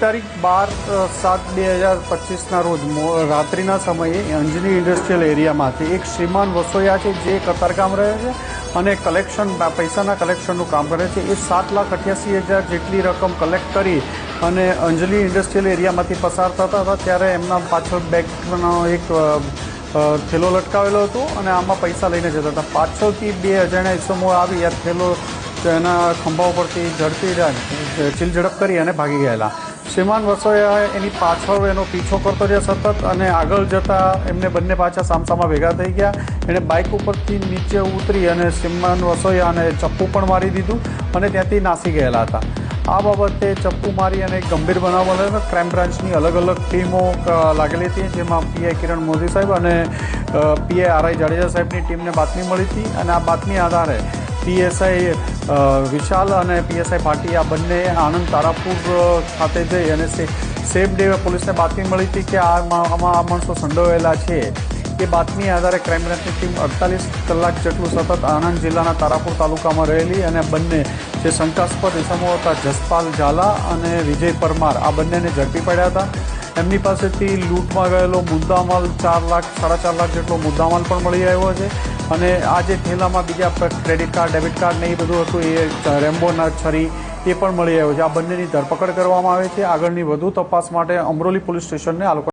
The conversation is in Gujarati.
તારીખ 12/7/2025 રોજ રાત્રિના સમયે અંજની ઇન્ડસ્ટ્રીયલ એરિયામાંથી એક શ્રીમાન વસોયા છે જે કતારગામ રહે છે અને પૈસાના કલેક્શનનું કામ કરે છે. એ 7,88,000 જેટલી રકમ કલેક્ટ કરી અને અંજલી ઇન્ડસ્ટ્રીયલ એરિયામાંથી પસાર થતા હતા ત્યારે એમના પાછળ બેગનો એક થેલો લટકાવેલો હતો અને આમાં પૈસા લઈને જતા હતા. પાછળથી બે અજાણ્યા ઇસમો આવી આ થેલો એના ખંભા ઉપરથી ચીલ ઝડપ કરી અને ભાગી ગયેલા. શ્રીમાન વસોયાએ એની પાછળ એનો પીછો કરતો રહ્યા સતત અને આગળ જતાં એમને બંને પાછા સામસામા ભેગા થઈ ગયા. એણે બાઇક ઉપરથી નીચે ઉતરી અને શ્રીમાન વસોયાને ચપ્પુ પણ મારી દીધું અને ત્યાંથી નાસી ગયેલા હતા. આ બાબતે ચપ્પુ મારી અને ગંભીર બનાવ બનેલો. ક્રાઇમ બ્રાન્ચની અલગ અલગ ટીમો લાગેલી હતી જેમાં પીઆઈ કિરણ મોદી સાહેબ અને પીઆઈ આરઆઈ જાડેજા સાહેબની ટીમને બાતમી મળી હતી અને આ બાતમી આધારે પીએસઆઈ વિશાલ અને પીએસઆઈ ભાટી આ બંને આણંદ તારાપુર ખાતે જઈ અને સેમ ડે પોલીસને બાતમી મળી હતી કે આમાં આ માણસો સંડોવાયેલા છે. એ બાતમી આધારે ક્રાઇમ બ્રાન્ચની ટીમ 48 કલાક જેટલું સતત આણંદ જિલ્લાના તારાપુર તાલુકામાં રહેલી અને બંને જે શંકાસ્પદ ઇસમો હતા જસપાલ ઝાલા અને વિજય પરમાર આ બંનેને ઝડપી પડ્યા હતા. એમની પાસેથી લૂંટમાં ગયેલો મુદ્દામાલ 4 લાખ 4.5 લાખ જેટલો મુદ્દામાલ પણ મળી આવ્યો છે અને આ જે થેલામાં બીજા ક્રેડિટ કાર્ડ ડેબિટ કાર્ડ ને એ બધું હતું એ રેમ્બોના છરી એ પણ મળી આવ્યો છે. આ બંનેની ધરપકડ કરવામાં આવે છે. આગળની વધુ તપાસ માટે અમરોલી પોલીસ સ્ટેશનને આ લોકો